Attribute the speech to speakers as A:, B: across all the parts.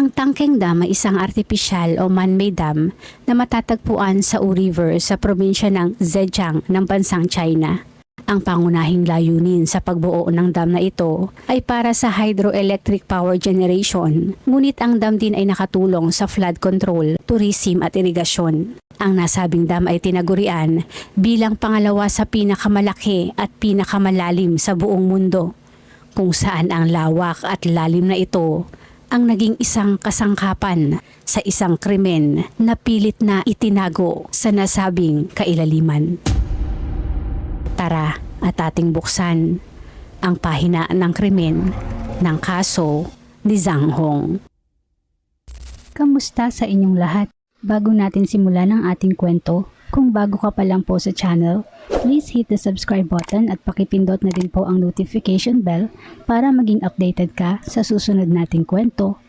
A: Ang Tangkeng Dam ay isang artipisyal o man-made dam na matatagpuan sa U River sa probinsya ng Zhejiang ng bansang China. Ang pangunahing layunin sa pagbuo ng dam na ito ay para sa hydroelectric power generation, ngunit ang dam din ay nakatulong sa flood control, tourism at irigasyon. Ang nasabing dam ay tinagurian bilang pangalawa sa pinakamalaki at pinakamalalim sa buong mundo, kung saan ang lawak at lalim na ito ang naging isang kasangkapan sa isang krimen na pilit na itinago sa nasabing kailaliman. Tara at ating buksan ang pahina ng krimen ng kaso ni Zhang Hong.
B: Kamusta sa inyong lahat? Bago natin simulan ang ating kwento, kung bago ka pa lang po sa channel, please hit the subscribe button at pakipindot na din po ang notification bell para maging updated ka sa susunod nating kwento.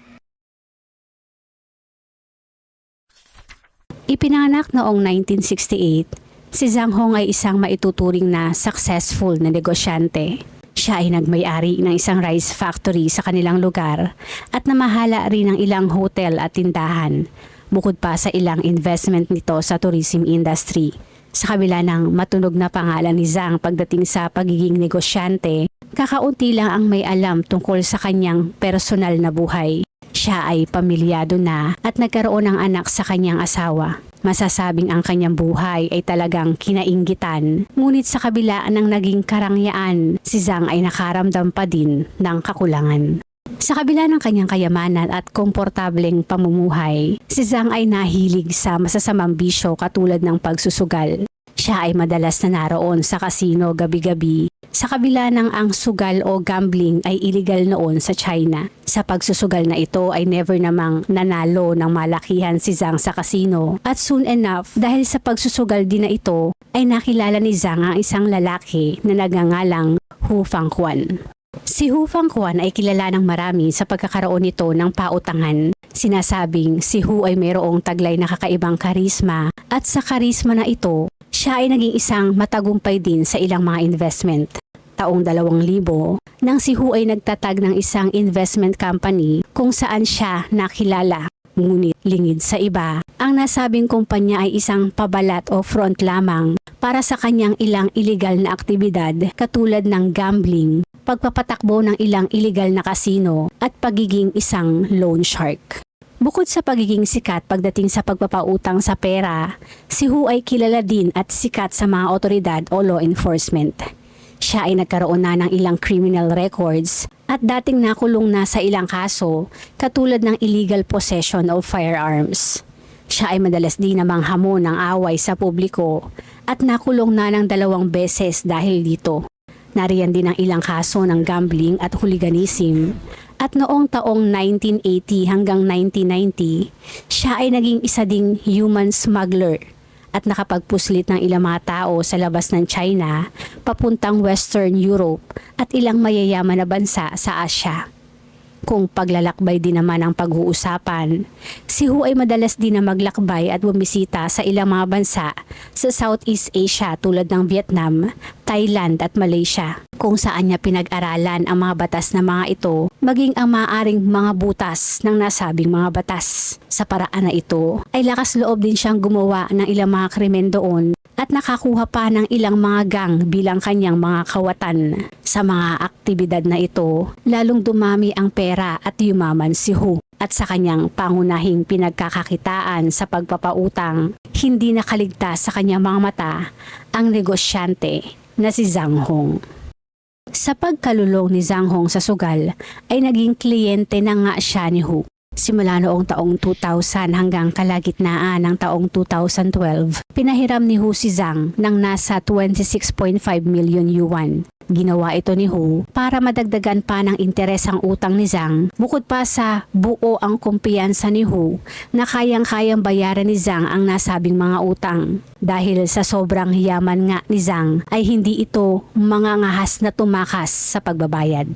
A: Ipinanganak noong 1968, si Zhang Hong ay isang maituturing na successful na negosyante. Siya ay nagmay-ari ng isang rice factory sa kanilang lugar at namahala rin ng ilang hotel at tindahan, bukod pa sa ilang investment nito sa tourism industry. Sa kabila ng matunog na pangalan ni Zhang pagdating sa pagiging negosyante, kakaunti lang ang may alam tungkol sa kanyang personal na buhay. Siya ay pamilyado na at nagkaroon ng anak sa kanyang asawa. Masasabing ang kanyang buhay ay talagang kinainggitan, ngunit sa kabila ng naging karangyaan, si Zhang ay nakaramdam pa din ng kakulangan. Sa kabila ng kanyang kayamanan at komportableng pamumuhay, si Zhang ay nahilig sa masasamang bisyo katulad ng pagsusugal. Siya ay madalas na naroon sa kasino gabi-gabi, sa kabila ng ang sugal o gambling ay illegal noon sa China. Sa pagsusugal na ito ay never namang nanalo ng malakihan si Zhang sa kasino, at soon enough dahil sa pagsusugal din na ito ay nakilala ni Zhang ang isang lalaki na nagngangalang Hu Fangquan. Si Hu Fangquan ay kilala ng marami sa pagkakaroon nito ng pautangan. Sinasabing si Hu ay mayroong taglay na kakaibang karisma, at sa karisma na ito, siya ay naging isang matagumpay din sa ilang mga investment. Taong 2000, nang si Hu ay nagtatag ng isang investment company kung saan siya nakilala. Ngunit lingid sa iba, ang nasabing kumpanya ay isang pabalat o front lamang para sa kanyang ilang illegal na aktibidad katulad ng gambling, pagpapatakbo ng ilang illegal na kasino at pagiging isang loan shark. Bukod sa pagiging sikat pagdating sa pagpapautang sa pera, si Hu ay kilala din at sikat sa mga otoridad o law enforcement. Siya ay nagkaroon na ng ilang criminal records at dating nakulong na sa ilang kaso katulad ng illegal possession of firearms. Siya ay madalas din namang hamon ng away sa publiko at nakulong na ng 2 beses dahil dito. Nariyan din ang ilang kaso ng gambling at hooliganism. At noong taong 1980 hanggang 1990, siya ay naging isa ding human smuggler at nakapagpuslit ng ilang mga tao sa labas ng China papuntang Western Europe at ilang mayayaman na bansa sa Asia. Kung paglalakbay din naman ang pag-uusapan, si Hu ay madalas din na maglakbay at bumisita sa ilang mga bansa sa Southeast Asia tulad ng Vietnam, Thailand at Malaysia, kung saan niya pinag-aralan ang mga batas na mga ito maging ang maaaring mga butas ng nasabing mga batas. Sa paraan na ito ay lakas loob din siyang gumawa ng ilang mga krimen doon at nakakuha pa ng ilang mga gang bilang kanyang mga kawatan. Sa mga aktibidad na ito, lalong dumami ang pera at yumaman si Hu. At sa kanyang pangunahing pinagkakakitaan sa pagpapautang, hindi nakaligtas sa kanyang mga mata ang negosyante na si Zhang Hong. Sa pagkalulong ni Zhang Hong sa sugal, ay naging kliyente na nga siya ni Hu. Simula noong taong 2000 hanggang kalagitnaan ng taong 2012, pinahiram ni Hu si Zhang ng nasa 26.5 million yuan. Ginawa ito ni Hu para madagdagan pa ng interes ang utang ni Zhang, bukod pa sa buo ang kumpiyansa ni Hu na kayang-kayang bayaran ni Zhang ang nasabing mga utang. Dahil sa sobrang yaman nga ni Zhang ay hindi ito mangangahas na tumakas sa pagbabayad.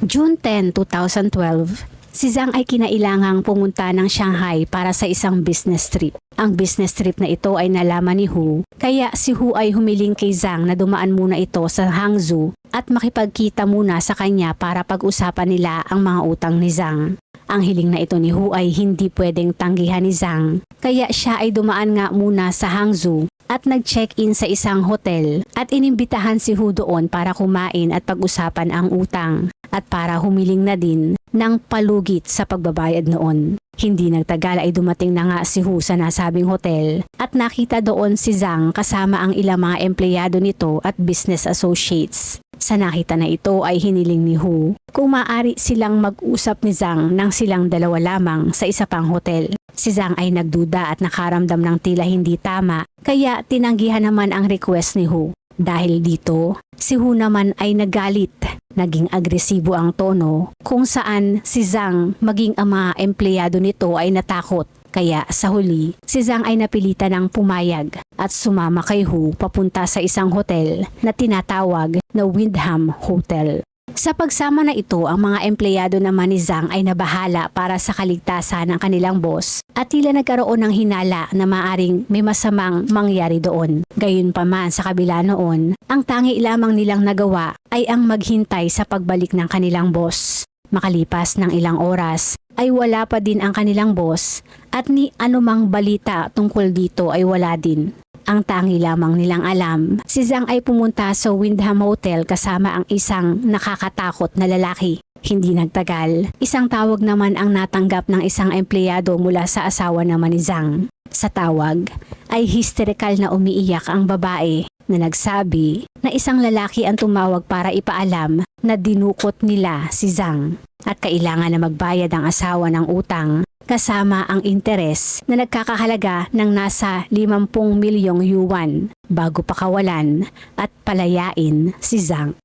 A: June 10, 2012, si Zhang ay kinailangang pumunta ng Shanghai para sa isang business trip. Ang business trip na ito ay nalaman ni Hu, kaya si Hu ay humiling kay Zhang na dumaan muna ito sa Hangzhou at makipagkita muna sa kanya para pag-usapan nila ang mga utang ni Zhang. Ang hiling na ito ni Hu ay hindi pwedeng tanggihan ni Zhang, kaya siya ay dumaan nga muna sa Hangzhou at nag-check-in sa isang hotel at inimbitahan si Hu doon para kumain at pag-usapan ang utang at para humiling na din ng palugit sa pagbabayad noon. Hindi nagtagal ay dumating na nga si Hu sa nasabing hotel at nakita doon si Zhang kasama ang ilang mga empleyado nito at business associates. Sa nakita na ito ay hiniling ni Hu kung maaari silang mag-usap ni Zhang nang silang dalawa lamang sa isa pang hotel. Si Zhang ay nagduda at nakaramdam ng tila hindi tama, kaya tinanggihan naman ang request ni Hu. Dahil dito, si Hu naman ay nagalit. Naging agresibo ang tono kung saan si Zhang maging ang mga empleyado nito ay natakot. Kaya sa huli, si Zhang ay napilitan ng pumayag at sumama kay Hu papunta sa isang hotel na tinatawag na Windham Hotel. Sa pagsama na ito, ang mga empleyado naman ni Zhang ay nabahala para sa kaligtasan ng kanilang boss at tila nagkaroon ng hinala na maaring may masamang mangyari doon. Gayunpaman sa kabila noon, ang tangi lamang nilang nagawa ay ang maghintay sa pagbalik ng kanilang boss. Makalipas ng ilang oras ay wala pa din ang kanilang boss at ni anumang balita tungkol dito ay wala din. Ang tangi lamang nilang alam, si Zhang ay pumunta sa Windham Hotel kasama ang isang nakakatakot na lalaki. Hindi nagtagal, isang tawag naman ang natanggap ng isang empleyado mula sa asawa naman ni Zhang. Sa tawag ay hysterical na umiiyak ang babae na nagsabi na isang lalaki ang tumawag para ipaalam na dinukot nila si Zhang at kailangan na magbayad ang asawa ng utang kasama ang interes na nagkakahalaga ng nasa 50 milyong yuan bago pakawalan at palayain si Zhang.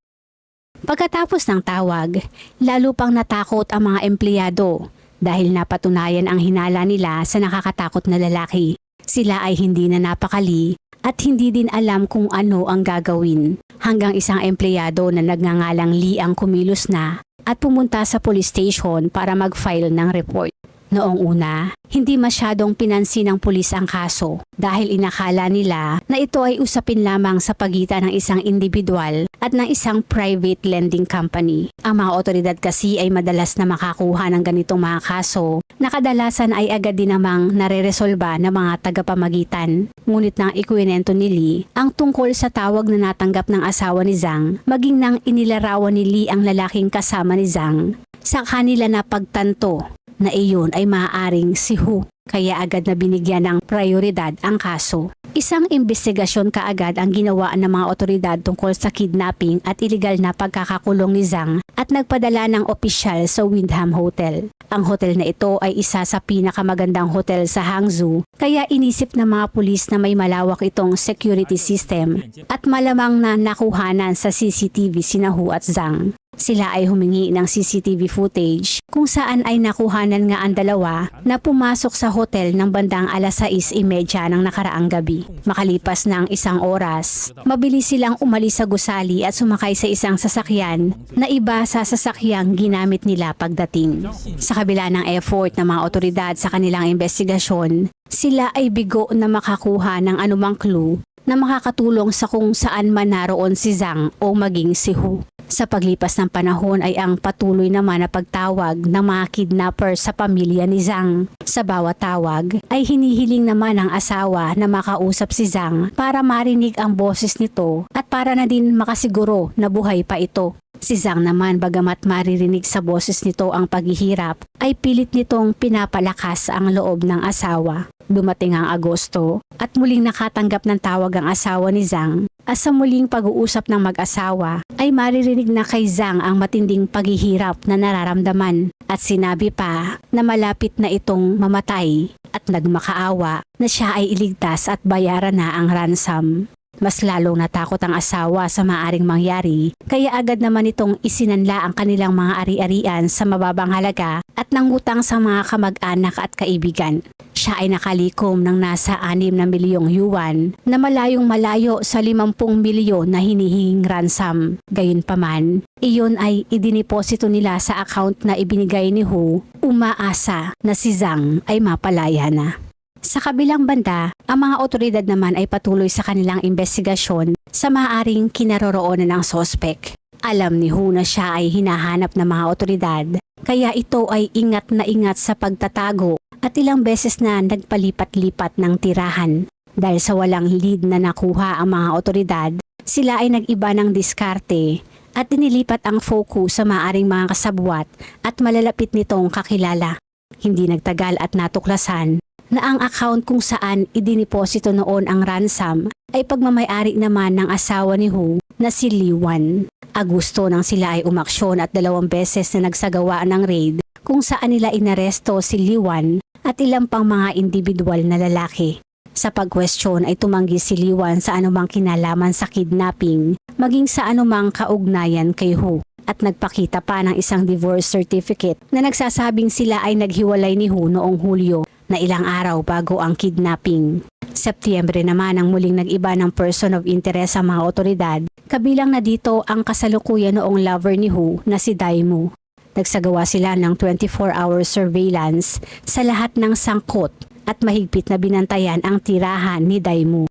A: Pagkatapos ng tawag, lalo pang natakot ang mga empleyado dahil napatunayan ang hinala nila sa nakakatakot na lalaki. Sila ay hindi na napakali at hindi din alam kung ano ang gagawin hanggang isang empleyado na nagngangalang Lee ang kumilos na at pumunta sa police station para mag-file ng report. Noong una, hindi masyadong pinansin ng pulis ang kaso dahil inakala nila na ito ay usapin lamang sa pagitan ng isang individual at ng isang private lending company. Ang mga otoridad kasi ay madalas na makakuha ng ganitong mga kaso na kadalasan ay agad din namang nareresolba ng mga tagapamagitan. Ngunit nang ikwinento ni Lee ang tungkol sa tawag na natanggap ng asawa ni Zhang, maging nang inilarawan ni Lee ang lalaking kasama ni Zhang, sa kanila na pagtanto na iyon ay maaaring si Hu, kaya agad na binigyan ng prioridad ang kaso. Isang investigasyon kaagad ang ginawa ng mga otoridad tungkol sa kidnapping at iligal na pagkakakulong ni Zhang at nagpadala ng opisyal sa Windham Hotel. Ang hotel na ito ay isa sa pinakamagandang hotel sa Hangzhou, kaya inisip ng mga pulis na may malawak itong security system at malamang na nakuhanan sa CCTV sina Hu at Zhang. Sila ay humingi ng CCTV footage kung saan ay nakuhanan nga ang dalawa na pumasok sa hotel ng bandang 6:30 ng nakaraang gabi. Makalipas na ang isang oras, mabilis silang umalis sa gusali at sumakay sa isang sasakyan na iba sa sasakyang ginamit nila pagdating. Sa kabila ng effort ng mga otoridad sa kanilang investigasyon, sila ay bigo na makakuha ng anumang clue na makakatulong sa kung saan man naroon si Zhang o maging si Hu. Sa paglipas ng panahon ay ang patuloy naman na pagtawag ng mga kidnapper sa pamilya ni Zhang. Sa bawat tawag ay hinihiling naman ng asawa na makausap si Zhang para marinig ang boses nito at para na din makasiguro na buhay pa ito. Si Zhang naman bagamat maririnig sa boses nito ang paghihirap ay pilit nitong pinapalakas ang loob ng asawa. Dumating ang Agosto at muling nakatanggap ng tawag ang asawa ni Zhang. At sa muling pag-uusap ng mag-asawa ay maririnig na kay Zhang ang matinding paghihirap na nararamdaman at sinabi pa na malapit na itong mamatay at nagmakaawa na siya ay iligtas at bayaran na ang ransom. Mas lalong natakot ang asawa sa maaring mangyari kaya agad naman itong isinanla ang kanilang mga ari-arian sa mababang halaga at nangutang sa mga kamag-anak at kaibigan. Siya ay nakalikom ng nasa 6 na milyong yuan na malayong malayo sa 50 milyon na hinihinging ransom. Gayunpaman, iyon ay idiniposito nila sa account na ibinigay ni Hu, umaasa na si Zhang ay mapalaya na. Sa kabilang banda, ang mga otoridad naman ay patuloy sa kanilang investigasyon sa maaaring kinaroroonan ng sospek. Alam ni Hu na siya ay hinahanap ng mga otoridad Kaya ito ay ingat na ingat sa pagtatago at ilang beses na nagpalipat-lipat ng tirahan. Dahil sa walang lead na nakuha ang mga otoridad, sila ay nag-iba ng diskarte at dinilipat ang focus sa maaring mga kasabwat at malalapit nitong kakilala. Hindi nagtagal at natuklasan na ang account kung saan idiniposito noon ang ransom ay pagmamayari naman ng asawa ni Hu na si Liwan. Agosto nang sila ay umaksyon at 2 beses na nagsagawa ng raid kung saan nila inaresto si Liwan at ilang pang mga individual na lalaki. Sa pag-question ay tumanggi si Liwan sa anumang kinalaman sa kidnapping, maging sa anumang kaugnayan kay Hu. At nagpakita pa ng isang divorce certificate na nagsasabing sila ay naghiwalay ni Hu noong Hulyo na ilang araw bago ang kidnapping. Setyembre naman ang muling nag-iba ng person of interest sa mga otoridad, kabilang na dito ang kasalukuyan noong lover ni Hu na si Daimu. Nagsagawa sila ng 24-hour surveillance sa lahat ng sangkot at mahigpit na binantayan ang tirahan ni Daimu.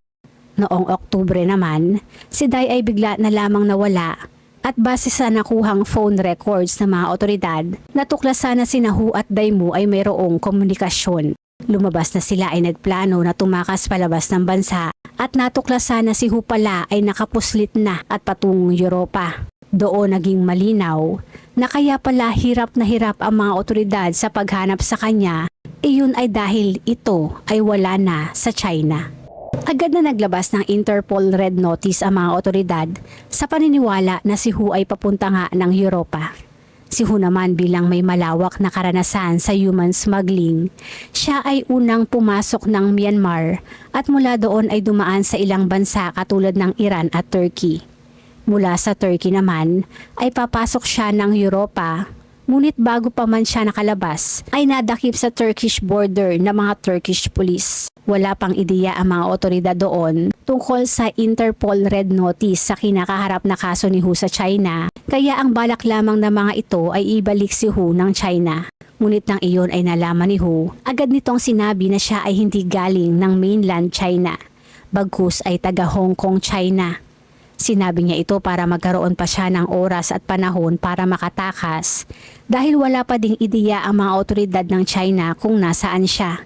A: Noong Oktubre naman, si Dai ay bigla na lamang nawala at base sa nakuhang phone records ng mga otoridad, natuklasan na sina Hu at Daimu ay mayroong komunikasyon. Lumabas na sila ay nagplano na tumakas palabas ng bansa at natuklasan na si Hu pala ay nakapuslit na at patungong Europa. Doon naging malinaw na kaya pala hirap na hirap ang mga otoridad sa paghanap sa kanya, iyon ay dahil ito ay wala na sa China. Agad na naglabas ng Interpol Red Notice ang mga otoridad sa paniniwala na si Hu ay papunta nga ng Europa. Si Hu naman bilang may malawak na karanasan sa human smuggling, siya ay unang pumasok ng Myanmar at mula doon ay dumaan sa ilang bansa katulad ng Iran at Turkey. Mula sa Turkey naman ay papasok siya ng Europa, ngunit bago pa man siya nakalabas ay nadakip sa Turkish border ng mga Turkish police. Wala pang ideya ang mga otoridad doon tungkol sa Interpol Red Notice sa kinakaharap na kaso ni Hu sa China, kaya ang balak lamang ng mga ito ay ibalik si Hu ng China. Ngunit nang iyon ay nalaman ni Hu, agad nitong sinabi na siya ay hindi galing ng mainland China, bagkus ay taga Hong Kong, China. Sinabi niya ito para magkaroon pa siya ng oras at panahon para makatakas dahil wala pa ding ideya ang mga otoridad ng China kung nasaan siya.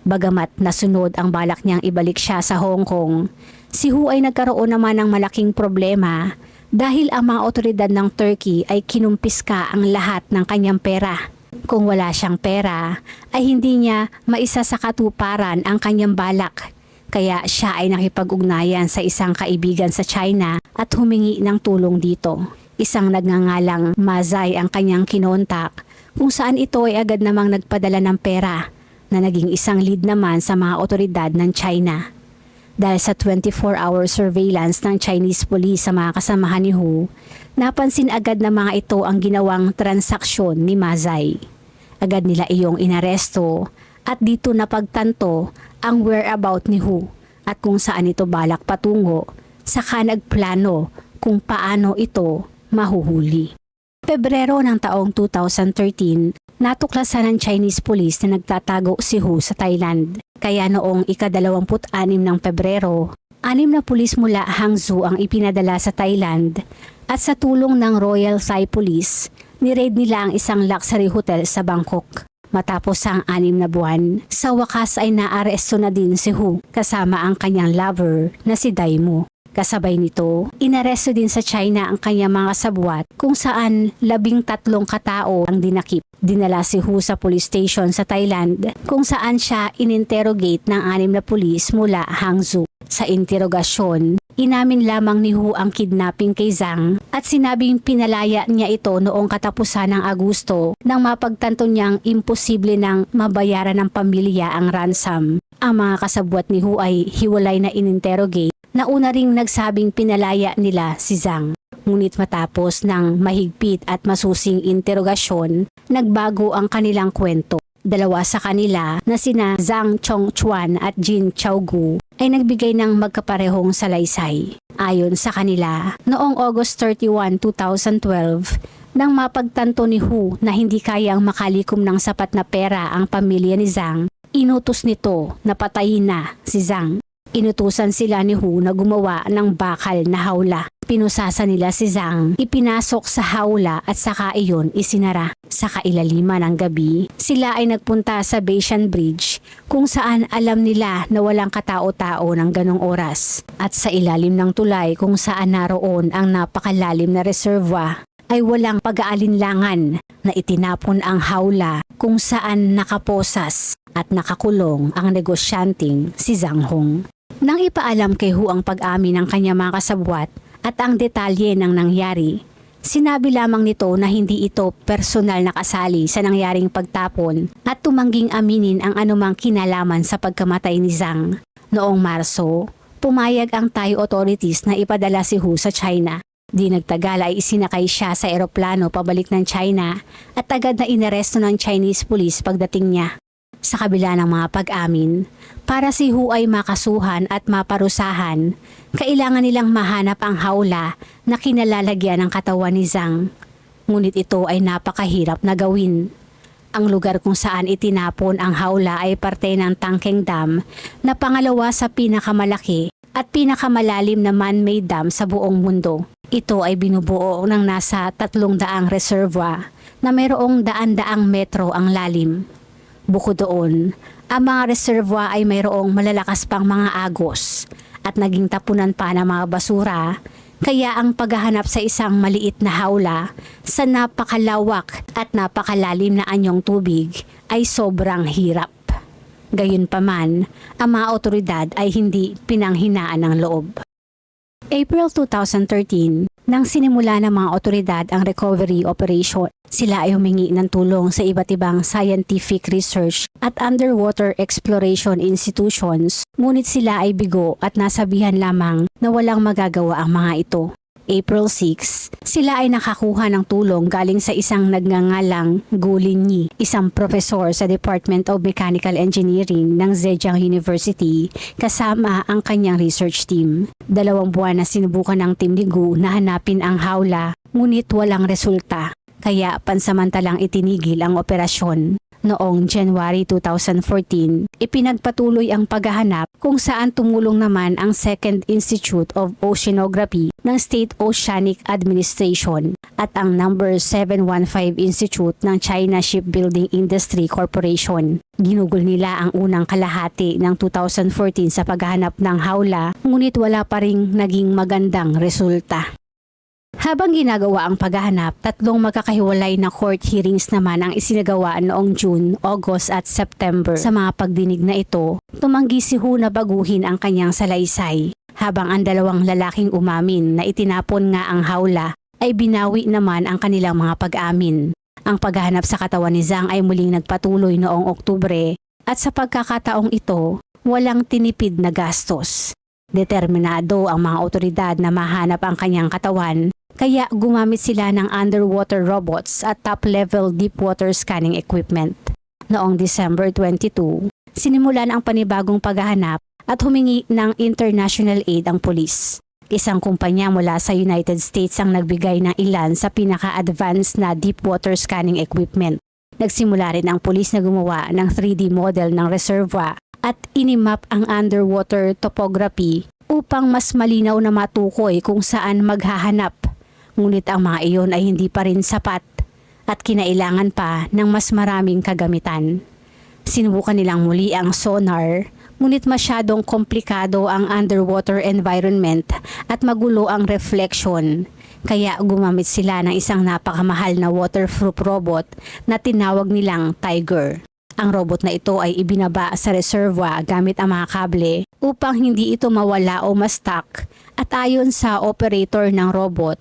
A: Bagamat nasunod ang balak niyang ibalik siya sa Hong Kong, si Hu ay nagkaroon naman ng malaking problema dahil ang mga otoridad ng Turkey ay kinumpiska ang lahat ng kanyang pera. Kung wala siyang pera, ay hindi niya maisa sa katuparan ang kanyang balak. Kaya siya ay nakipag-ugnayan sa isang kaibigan sa China at humingi ng tulong dito. Isang nagngangalang Mazai ang kanyang kinontak kung saan ito ay agad namang nagpadala ng pera na naging isang lead naman sa mga otoridad ng China. Dahil sa 24-hour surveillance ng Chinese police sa mga kasamahan ni Hu, napansin agad na mga ito ang ginawang transaksyon ni Mazai. Agad nila iyong inaresto at dito napagtanto ang whereabout ni Hu at kung saan ito balak patungo, saka nagplano kung paano ito mahuhuli. Pebrero ng taong 2013, natuklasan ng Chinese police na nagtatago si Hu sa Thailand. Kaya noong ika-26 ng Pebrero, 6 na pulis mula Hangzhou ang ipinadala sa Thailand at sa tulong ng Royal Thai Police, ni-raid nila ang isang luxury hotel sa Bangkok. Matapos ang 6 na buwan, sa wakas ay naaresto na din si Hu kasama ang kanyang lover na si Daimu. Kasabay nito, inaresto din sa China ang kanyang mga sabwat kung saan 13 katao ang dinakip. Dinala si Hu sa police station sa Thailand kung saan siya ininterrogate ng 6 na pulis mula Hangzhou. Sa interogasyon, inamin lamang ni Hu ang kidnapping kay Zhang at sinabing pinalaya niya ito noong katapusan ng Agosto nang mapagtanto niyang imposible nang mabayaran ng pamilya ang ransom. Ang mga kasabwat ni Hu ay hiwalay na ininterrogate na una ring nagsabing pinalaya nila si Zhang. Ngunit matapos ng mahigpit at masusing interogasyon, nagbago ang kanilang kwento. 2 sa kanila na sina Zhang Chongchuan at Jin Chaogu ay nagbigay ng magkaparehong salaysay. Ayon sa kanila, noong August 31, 2012, nang mapagtanto ni Hu na hindi kayang makalikom ng sapat na pera ang pamilya ni Zhang, inutos nito na patayin na si Zhang. Inutusan sila ni Hu na gumawa ng bakal na hawla. Pinusasa nila si Zhang, ipinasok sa hawla at saka iyon isinara. Sa kailaliman ng gabi, sila ay nagpunta sa Baishan Bridge kung saan alam nila na walang katao-tao ng ganong oras. At sa ilalim ng tulay kung saan naroon ang napakalalim na reservoir ay walang pag-aalinlangan na itinapon ang hawla kung saan nakaposas at nakakulong ang negosyanteng si Zhang Hong. Nang ipaalam kay Hu ang pag-amin ng kanyang mga kasabwat at ang detalye ng nangyari, sinabi lamang nito na hindi ito personal na kasali sa nangyaring pagtapon at tumangging aminin ang anumang kinalaman sa pagkamatay ni Zhang. Noong Marso, pumayag ang Thai authorities na ipadala si Hu sa China. Di nagtagal ay isinakay siya sa eroplano pabalik ng China at agad na inaresto ng Chinese police pagdating niya. Sa kabila ng mga pag-amin, para si Hu ay makasuhan at maparusahan, kailangan nilang mahanap ang hawla na kinalalagyan ng katawan ni Zhang. Ngunit ito ay napakahirap na gawin. Ang lugar kung saan itinapon ang hawla ay parte ng Tangkeng Dam na pangalawa sa pinakamalaki at pinakamalalim na man-made dam sa buong mundo. Ito ay binubuo ng nasa 300 reservoir na mayroong daan-daang metro ang lalim. Bukod doon, ang mga reservoir ay mayroong malalakas pang mga agos at naging tapunan pa ng mga basura, kaya ang paghahanap sa isang maliit na hawla sa napakalawak at napakalalim na anyong tubig ay sobrang hirap. Gayunpaman, ang mga otoridad ay hindi pinanghinaan ng loob. April 2013, nang sinimula ng mga otoridad ang recovery operation, sila ay humingi ng tulong sa iba't ibang scientific research at underwater exploration institutions, ngunit sila ay bigo at nasabihan lamang na walang magagawa ang mga ito. April 6, sila ay nakakuha ng tulong galing sa isang nagngangalang Gu Linyi, isang profesor sa Department of Mechanical Engineering ng Zhejiang University, kasama ang kanyang research team. 2 buwan na sinubukan ng team ni Gu na hanapin ang hawla, ngunit walang resulta, kaya pansamantalang itinigil ang operasyon. Noong January 2014, ipinagpatuloy ang paghahanap kung saan tumulong naman ang Second Institute of Oceanography ng State Oceanic Administration at ang No. 715 Institute ng China Shipbuilding Industry Corporation. Ginugol nila ang unang kalahati ng 2014 sa paghahanap ng hawla, ngunit wala pa ring naging magandang resulta. Habang ginagawa ang paghahanap, 3 magkakahiwalay na court hearings naman ang isinagawa noong June, August at September. Sa mga pagdinig na ito, tumanggi si Hu na baguhin ang kanyang salaysay, habang ang 2 lalaking umamin na itinapon nga ang hawla ay binawi naman ang kanilang mga pag-amin. Ang paghahanap sa katawan ni Zhang ay muling nagpatuloy noong Oktubre at sa pagkakataong ito, walang tinipid na gastos. Determinado ang mga otoridad na mahanap ang kanyang katawan, kaya gumamit sila ng underwater robots at top-level deepwater scanning equipment. Noong December 22, sinimulan ang panibagong paghahanap at humingi ng international aid ang pulis. Isang kumpanya mula sa United States ang nagbigay ng ilan sa pinaka-advanced na deepwater scanning equipment. Nagsimula rin ang pulis na gumawa ng 3D model ng reservoir at inimap ang underwater topography upang mas malinaw na matukoy kung saan maghahanap. Ngunit ang mga iyon ay hindi pa rin sapat at kinailangan pa ng mas maraming kagamitan. Sinubukan nilang muli ang sonar, ngunit masyadong komplikado ang underwater environment at magulo ang reflection. Kaya gumamit sila ng isang napakamahal na waterproof robot na tinawag nilang Tiger. Ang robot na ito ay ibinaba sa reservoir gamit ang mga kable upang hindi ito mawala o ma-stuck, at ayon sa operator ng robot,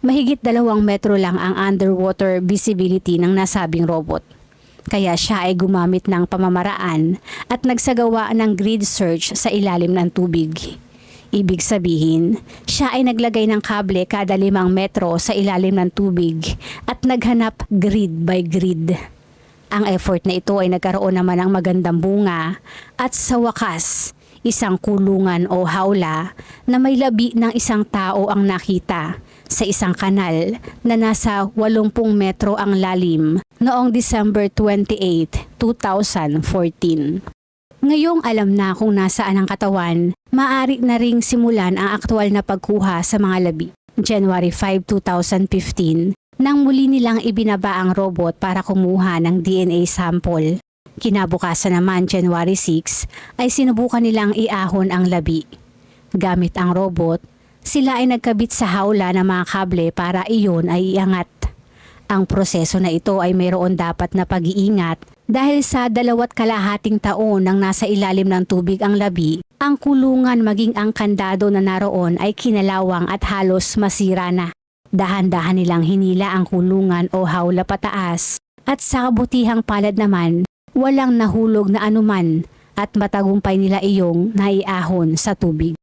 A: mahigit 2 metro lang ang underwater visibility ng nasabing robot. Kaya siya ay gumamit ng pamamaraan at nagsagawa ng grid search sa ilalim ng tubig. Ibig sabihin, siya ay naglagay ng kable kada 5 metro sa ilalim ng tubig at naghanap grid by grid. Ang effort na ito ay nagkaroon naman ng magandang bunga at sa wakas, isang kulungan o hawla na may labi ng isang tao ang nakita sa isang kanal na nasa 80 metro ang lalim noong December 28, 2014. Ngayong alam na kung nasaan ang katawan, maaari na ring simulan ang aktwal na pagkuha sa mga labi. January 5, 2015, nang muli nilang ibinaba ang robot para kumuha ng DNA sample. Kinabukasan naman, January 6, ay sinubukan nilang iahon ang labi. Gamit ang robot, sila ay nagkabit sa hawla ng mga kable para iyon ay iangat. Ang proseso na ito ay mayroon dapat na pag-iingat dahil sa 2.5 taon nang nasa ilalim ng tubig ang labi, ang kulungan maging ang kandado na naroon ay kinalawang at halos masira na. Dahan-dahan nilang hinila ang kulungan o hawla pataas at sa kabutihang palad naman, walang nahulog na anuman at matagumpay nila iyong naiahon sa tubig.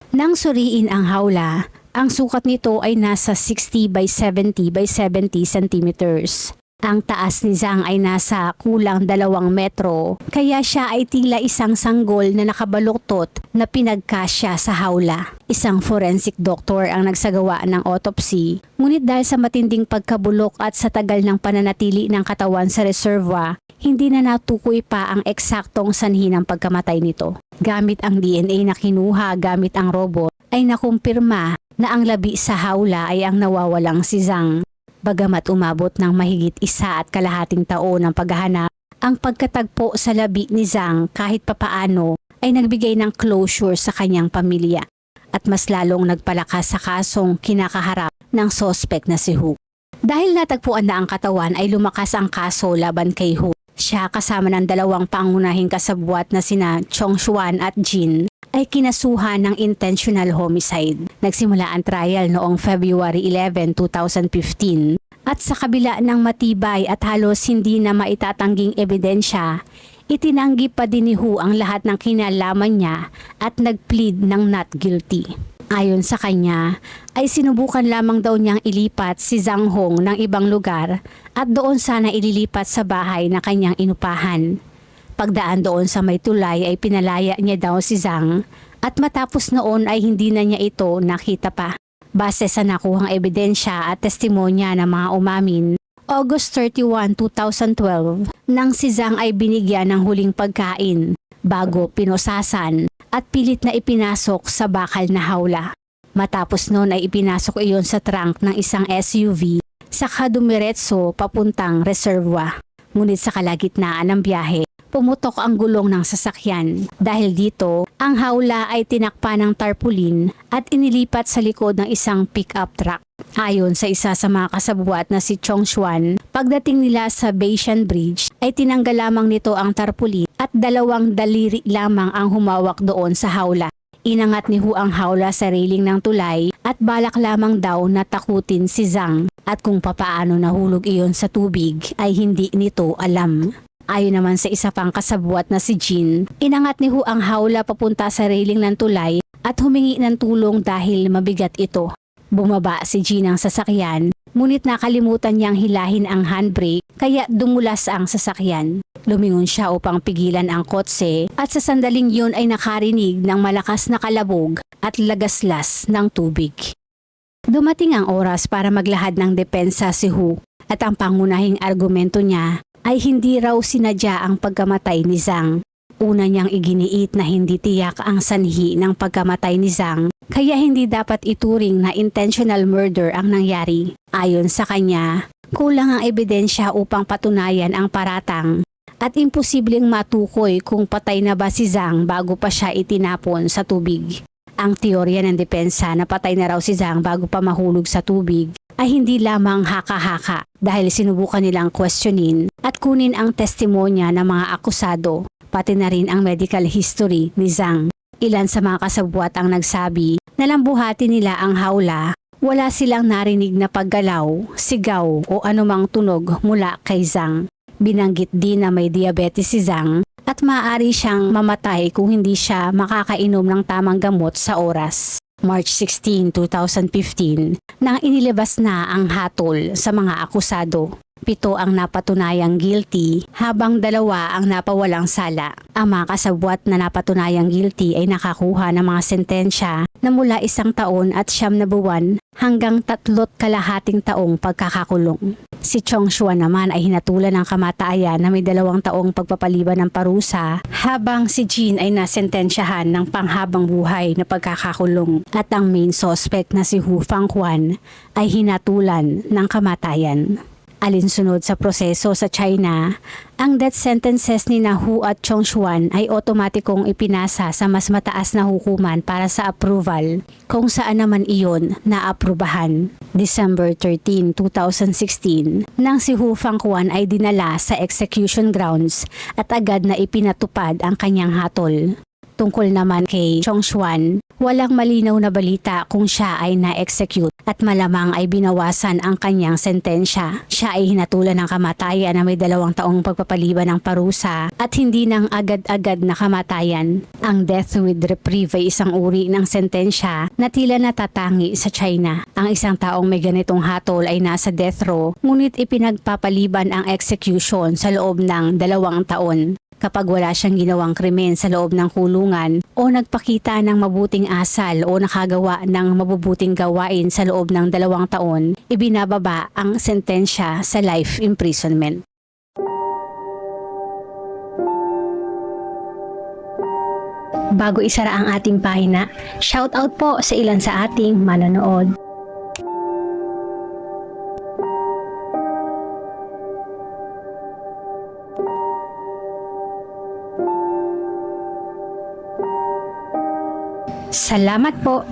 A: Nang suriin ang hawla, ang sukat nito ay nasa 60 by 70 by 70 centimeters. Ang taas ni Zhang ay nasa kulang 2 metro, kaya siya ay tila isang sanggol na nakabaluktot na pinagkasya sa hawla. Isang forensic doctor ang nagsagawa ng autopsy, ngunit dahil sa matinding pagkabulok at sa tagal ng pananatili ng katawan sa reservoir, hindi na natukoy pa ang eksaktong sanhi ng pagkamatay nito. Gamit ang DNA na kinuha gamit ang robot, ay nakumpirma na ang labi sa hawla ay ang nawawalang si Zhang. Bagamat umabot ng mahigit 1.5 taon ng paghahanap, ang pagkatagpo sa labi ni Zhang kahit papaano ay nagbigay ng closure sa kanyang pamilya at mas lalong nagpalakas sa kasong kinakaharap ng sospek na si Hu. Dahil natagpuan na ang katawan ay lumakas ang kaso laban kay Hu. Siya kasama ng 2 pangunahing kasabwat na sina Chong Xuan at Jin ay kinasuhan ng intentional homicide. Nagsimula ang trial noong February 11, 2015 at sa kabila ng matibay at halos hindi na maitatangging ebidensya, itinanggi pa din ni Hu ang lahat ng kinalaman niya at nagplead ng not guilty. Ayon sa kanya, ay sinubukan lamang daw niyang ilipat si Zhang Hong ng ibang lugar at doon sana ililipat sa bahay na kanyang inupahan. Pagdaan doon sa may tulay ay pinalaya niya daw si Zhang at matapos noon ay hindi na niya ito nakita pa. Base sa nakuhang ebidensya at testimonya ng mga umamin, August 31, 2012, nang si Zhang ay binigyan ng huling pagkain bago pinosasan at pilit na ipinasok sa bakal na hawla. Matapos noon ay ipinasok iyon sa trunk ng isang SUV saka dumiretso papuntang reservoir. Ngunit sa kalagitnaan ng biyahe, pumutok ang gulong ng sasakyan. Dahil dito, ang hawla ay tinakpan ng tarpaulin at inilipat sa likod ng isang pick-up truck. Ayon sa isa sa mga kasabwat na si Chong Xuan, pagdating nila sa Baishan Bridge ay tinanggal lamang nito ang tarpaulin at 2 daliri lamang ang humawak doon sa hawla. Inangat ni Hu ang hawla sa railing ng tulay at balak lamang daw na takutin si Zhang at kung papaano nahulog iyon sa tubig ay hindi nito alam. Ayon naman sa isa pang kasabwat na si Jin, inangat ni Hu ang hawla papunta sa railing ng tulay at humingi ng tulong dahil mabigat ito. Bumaba si Jin ng sasakyan, ngunit nakalimutan niyang hilahin ang handbrake kaya dumulas ang sasakyan. Lumingon siya upang pigilan ang kotse at sa sandaling yun ay nakarinig ng malakas na kalabog at lagaslas ng tubig. Dumating ang oras para maglahad ng depensa si Hu at ang pangunahing argumento niya ay hindi raw sinadya ang pagkamatay ni Zhang. Una niyang iginiit na hindi tiyak ang sanhi ng pagkamatay ni Zhang kaya hindi dapat ituring na intentional murder ang nangyari. Ayon sa kanya, kulang ang ebidensya upang patunayan ang paratang at imposibleng matukoy kung patay na ba si Zhang bago pa siya itinapon sa tubig. Ang teorya ng depensa na patay na raw si Zhang bago pa mahulog sa tubig ay hindi lamang haka-haka dahil sinubukan nilang questionin at kunin ang testimonya ng mga akusado, pati na rin ang medical history ni Zhang. Ilan sa mga kasabwat ang nagsabi na lambuhati nila ang hawla, wala silang narinig na paggalaw, sigaw o anumang tunog mula kay Zhang. Binanggit din na may diabetes si Zhang at maaari siyang mamatay kung hindi siya makakainom ng tamang gamot sa oras. March 16, 2015, nang inilabas na ang hatol sa mga akusado. 7 ang napatunayang guilty habang 2 ang napawalang sala. Ang mga kasabwat na napatunayang guilty ay nakakuha ng mga sentensya na mula 1 taon at 9 na buwan hanggang 3.5 taong pagkakakulong. Si Chong Xuan naman ay hinatulan ng kamatayan na may 2 taong pagpapaliban ng parusa, habang si Jin ay nasentensyahan ng panghabang buhay na pagkakakulong, at ang main suspect na si Hu Fangquan ay hinatulan ng kamatayan. Alinsunod sa proseso sa China, ang death sentences ni Hu at Chong Xuan ay otomatikong ipinasa sa mas mataas na hukuman para sa approval, kung saan naman iyon naaprubahan. December 13, 2016, nang si Hu Fangquan ay dinala sa execution grounds at agad na ipinatupad ang kanyang hatol. Tungkol naman kay Chong Xuan, walang malinaw na balita kung siya ay na-execute at malamang ay binawasan ang kanyang sentensya. Siya ay hinatulan ng kamatayan na may 2 taong pagpapaliban ng parusa at hindi ng agad-agad na kamatayan. Ang death with reprieve ay isang uri ng sentensya na tila natatangi sa China. Ang isang taong may ganitong hatol ay nasa death row, ngunit ipinagpapaliban ang execution sa loob ng 2 taon. Kapag wala siyang ginawang krimen sa loob ng kulungan o nagpakita ng mabuting asal o nakagawa ng mabubuting gawain sa loob ng 2 taon, ibinababa ang sentensya sa life imprisonment. Bago isara ang ating pahina, shoutout po sa ilan sa ating manonood. Salamat po!